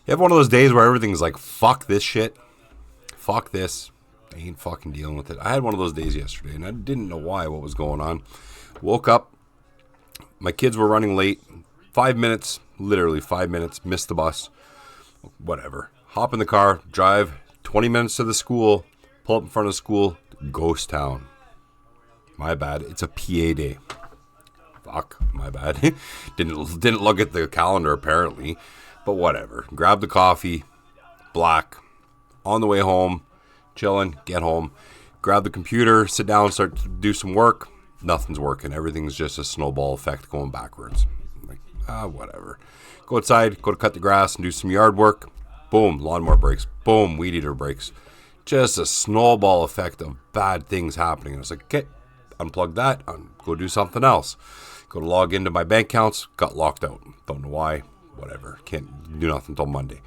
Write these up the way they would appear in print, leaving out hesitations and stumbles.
You have one of those days where everything's like, fuck this shit. Fuck this. I ain't fucking dealing with it. I had one of those days yesterday, and I didn't know what was going on. Woke up. My kids were running late. 5 minutes, literally 5 minutes. Missed the bus. Whatever. Hop in the car, drive 20 minutes to the school, pull up in front of the school, ghost town. My bad. It's a PA day. Fuck, my bad. Didn't look at the calendar apparently, but whatever. Grab the coffee, black. On the way home, chilling, get home, grab the computer, sit down, start to do some work. Nothing's working. Everything's just a snowball effect going backwards. I'm like, whatever. Go outside, go to cut the grass and do some yard work. Boom, lawnmower breaks. Boom, weed eater breaks. Just a snowball effect of bad things happening. I was like, okay, unplug that, go do something else. Go to log into my bank accounts, got locked out. Don't know why, whatever. Can't do nothing until Monday.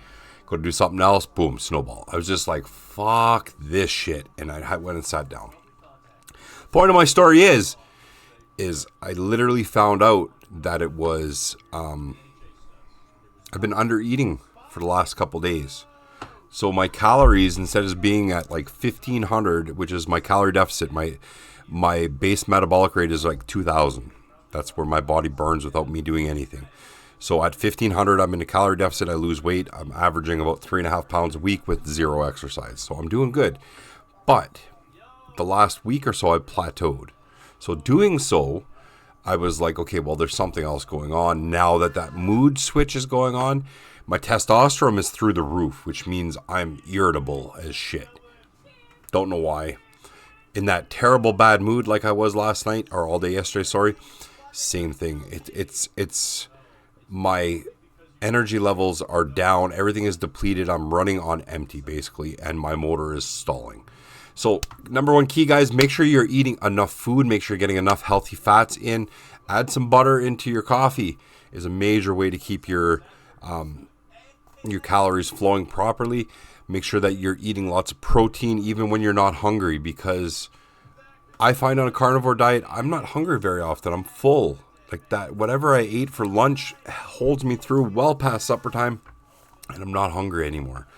Go to do something else, boom, snowball. I was just like, fuck this shit. And I went and sat down. Point of my story is I literally found out that it was, I've been under eating for the last couple days. So my calories, instead of being at like 1,500, which is my calorie deficit, my base metabolic rate is like 2,000. That's where my body burns without me doing anything. So at 1,500, I'm in a calorie deficit. I lose weight. I'm averaging about 3.5 pounds a week with zero exercise. So I'm doing good. But the last week or so, I plateaued. So doing so, I was like, okay, well, there's something else going on. Now that mood switch is going on, my testosterone is through the roof, which means I'm irritable as shit. Don't know why. In that terrible bad mood like I was last night, or all day yesterday, sorry. Same thing. It's my energy levels are down. Everything is depleted. I'm running on empty, basically, and my motor is stalling. So, number one key, guys, make sure you're eating enough food. Make sure you're getting enough healthy fats in. Add some butter into your coffee is a major way to keep your calories flowing properly. Make sure that you're eating lots of protein even when you're not hungry, because I find on a carnivore diet, I'm not hungry very often. I'm full. Like that, whatever I ate for lunch holds me through well past supper time, and I'm not hungry anymore.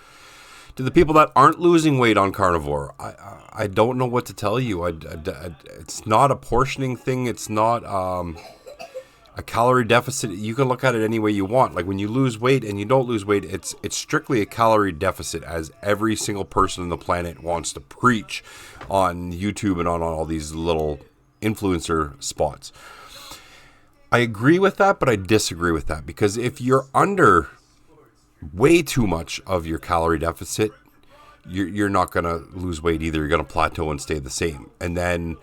To the people that aren't losing weight on carnivore, I don't know what to tell you. It's not a portioning thing. It's not a calorie deficit. You can look at it any way you want. Like when you lose weight and you don't lose weight, it's strictly a calorie deficit, as every single person on the planet wants to preach on YouTube and on all these little influencer spots. I agree with that, but I disagree with that, because if you're under way too much of your calorie deficit, you're not going to lose weight either. You're going to plateau and stay the same. And then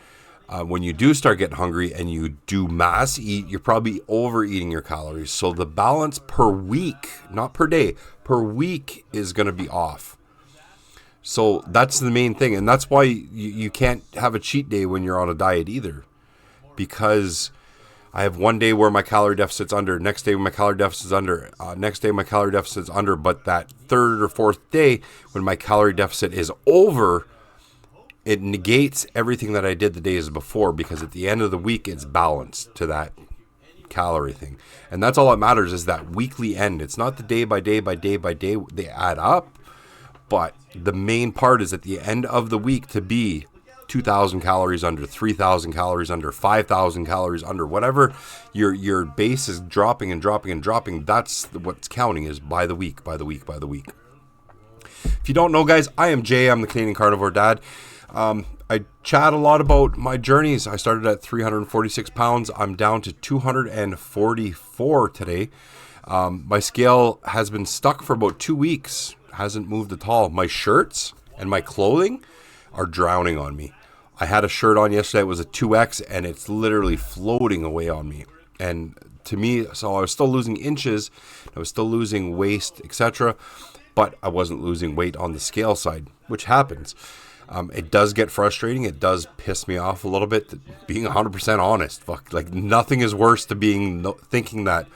when you do start getting hungry and you do mass eat, you're probably overeating your calories. So the balance per week, not per day, per week is going to be off. So that's the main thing. And that's why you can't have a cheat day when you're on a diet either, because I have one day where my calorie deficit's under, next day when my calorie deficit's under, next day my calorie deficit's under, but that third or fourth day when my calorie deficit is over, it negates everything that I did the days before, because at the end of the week it's balanced to that calorie thing. And that's all that matters, is that weekly end. It's not the day by day by day by day. They add up, but the main part is at the end of the week to be 2,000 calories under, 3,000 calories under, 5,000 calories under, whatever your base is dropping and dropping and dropping. That's what's counting, is by the week, by the week, by the week. If you don't know, guys, I am Jay. I'm the Canadian Carnivore Dad. I chat a lot about my journeys. I started at 346 pounds. I'm down to 244 today. My scale has been stuck for about 2 weeks. Hasn't moved at all. My shirts and my clothing are drowning on me. I had a shirt on yesterday. It was a 2X, and it's literally floating away on me. And to me, so I was still losing inches. I was still losing waist, etc. But I wasn't losing weight on the scale side, which happens. It does get frustrating. It does piss me off a little bit. Being 100% honest, like nothing is worse to thinking that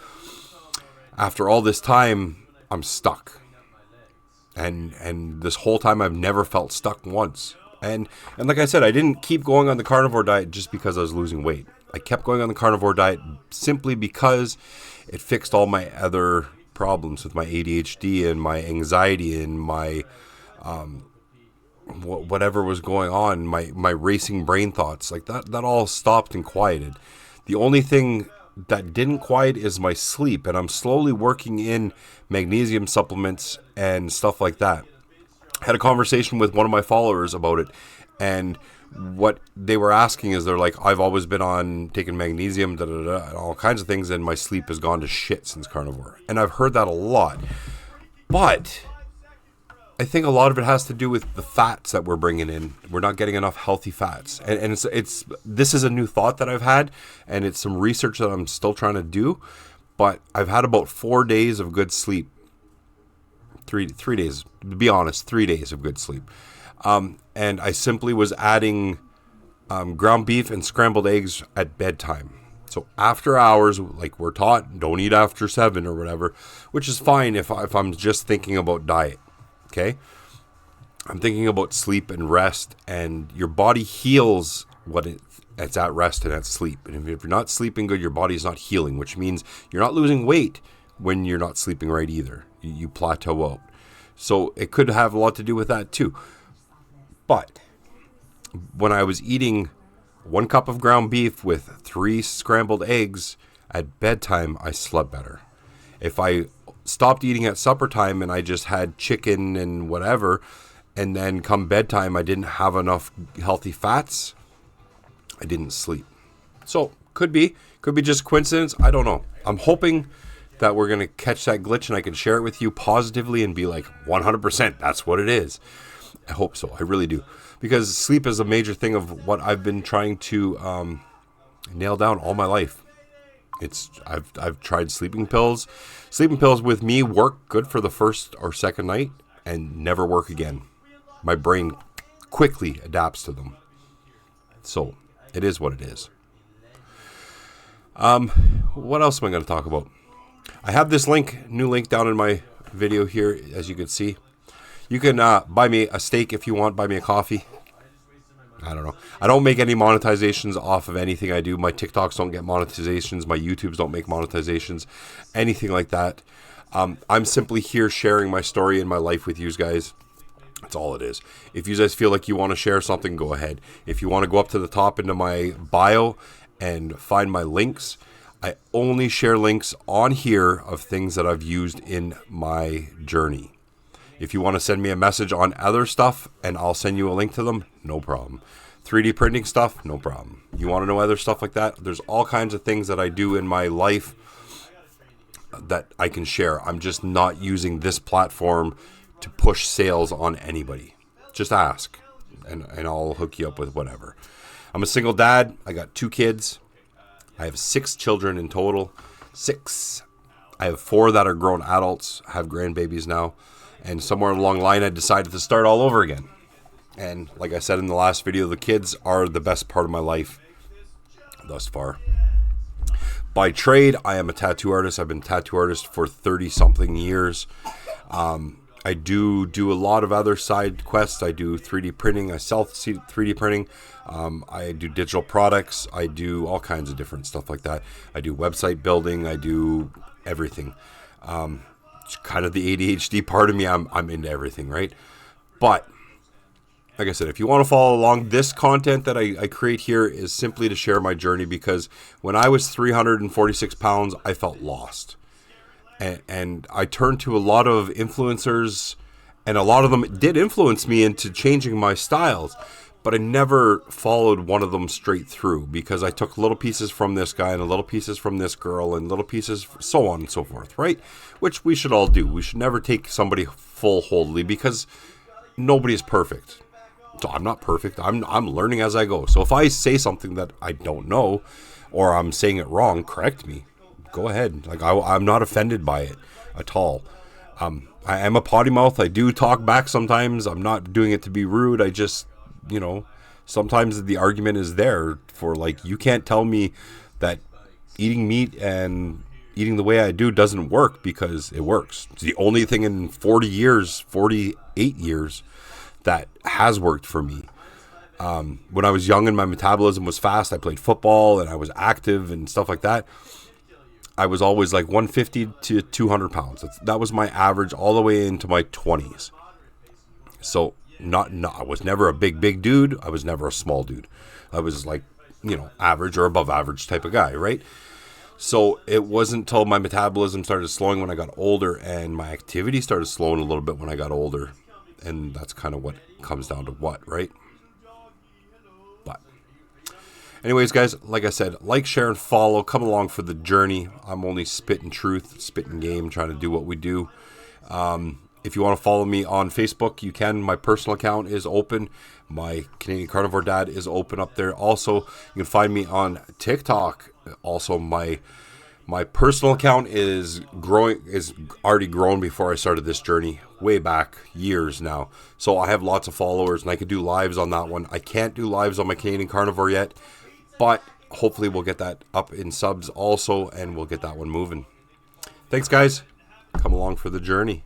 after all this time I'm stuck. And this whole time I've never felt stuck once. And like I said, I didn't keep going on the carnivore diet just because I was losing weight. I kept going on the carnivore diet simply because it fixed all my other problems with my ADHD and my anxiety and my whatever was going on, my racing brain thoughts, like that all stopped and quieted. The only thing that didn't quiet is my sleep, and I'm slowly working in magnesium supplements and stuff like that. I had a conversation with one of my followers about it, and what they were asking is, they're like, I've always been on taking magnesium, and all kinds of things, and my sleep has gone to shit since Carnivore. And I've heard that a lot. But I think a lot of it has to do with the fats that we're bringing in. We're not getting enough healthy fats. And it's this is a new thought that I've had, and it's some research that I'm still trying to do. But I've had about 4 days of good sleep. Three days, to be honest, 3 days of good sleep. And I simply was adding ground beef and scrambled eggs at bedtime. So after hours, like we're taught, don't eat after 7 or whatever, which is fine if I'm just thinking about diet, okay? I'm thinking about sleep and rest, and your body heals what it's at rest and at sleep. And if you're not sleeping good, your body's not healing, which means you're not losing weight when you're not sleeping right either. You plateau out. So it could have a lot to do with that too. But when I was eating 1 cup of ground beef with 3 scrambled eggs at bedtime, I slept better. If I stopped eating at supper time and I just had chicken and whatever, and then come bedtime, I didn't have enough healthy fats, I didn't sleep. So could be just coincidence. I don't know. I'm hoping that we're going to catch that glitch and I can share it with you positively and be like 100%. That's what it is. I hope so. I really do. Because sleep is a major thing of what I've been trying to nail down all my life. I've tried sleeping pills. Sleeping pills with me work good for the first or second night and never work again. My brain quickly adapts to them. So it is what it is. What else am I going to talk about? I have this new link down in my video here, as you can see. You can buy me a steak if you want, buy me a coffee. I don't know. I don't make any monetizations off of anything I do. My TikToks don't get monetizations. My YouTubes don't make monetizations. Anything like that. I'm simply here sharing my story and my life with you guys. That's all it is. If you guys feel like you want to share something, go ahead. If you want to go up to the top into my bio and find my links, I only share links on here of things that I've used in my journey. If you want to send me a message on other stuff and I'll send you a link to them, no problem. 3D printing stuff, no problem. You want to know other stuff like that? There's all kinds of things that I do in my life that I can share. I'm just not using this platform to push sales on anybody. Just ask and I'll hook you up with whatever. I'm a single dad. I got 2 kids. I have 6 children in total. 6. I have 4 that are grown adults, have grandbabies now. And somewhere along the line, I decided to start all over again. And like I said in the last video, the kids are the best part of my life thus far. By trade, I am a tattoo artist. I've been a tattoo artist for 30-something years. I do a lot of other side quests. I do 3D printing. I sell 3D printing. I do digital products. I do all kinds of different stuff like that. I do website building. I do everything. It's kind of the ADHD part of me. I'm into everything, right? But like I said, if you want to follow along, this content that I create here is simply to share my journey, because when I was 346 pounds, I felt lost. And I turned to a lot of influencers, and a lot of them did influence me into changing my styles. But I never followed one of them straight through, because I took little pieces from this guy and little pieces from this girl and little pieces so on and so forth, right? Which we should all do. We should never take somebody full wholly, because nobody is perfect. So I'm not perfect. I'm learning as I go. So if I say something that I don't know, or I'm saying it wrong, correct me. Go ahead. Like I'm not offended by it at all. I am a potty mouth. I do talk back sometimes. I'm not doing it to be rude. I just, sometimes the argument is there for, like, you can't tell me that eating meat and eating the way I do doesn't work, because it works. It's the only thing in 48 years that has worked for me. When I was young and my metabolism was fast, I played football and I was active and stuff like that. I was always like 150 to 200 pounds. That was my average all the way into my 20s. So I was never a big dude. I was never a small dude. I was like, average or above average type of guy, right? So it wasn't until my metabolism started slowing when I got older, and my activity started slowing a little bit when I got older. And that's kind of what comes down to what, right? But anyways, guys, like I said, like, share, and follow. Come along for the journey. I'm only spitting truth, spitting game, trying to do what we do. If you want to follow me on Facebook, you can. My personal account is open. My Canadian Carnivore Dad is open up there. Also, you can find me on TikTok. Also, my personal account is already grown before I started this journey, way back, years now. So I have lots of followers, and I could do lives on that one. I can't do lives on my Canadian Carnivore yet, but hopefully we'll get that up in subs also, and we'll get that one moving. Thanks, guys. Come along for the journey.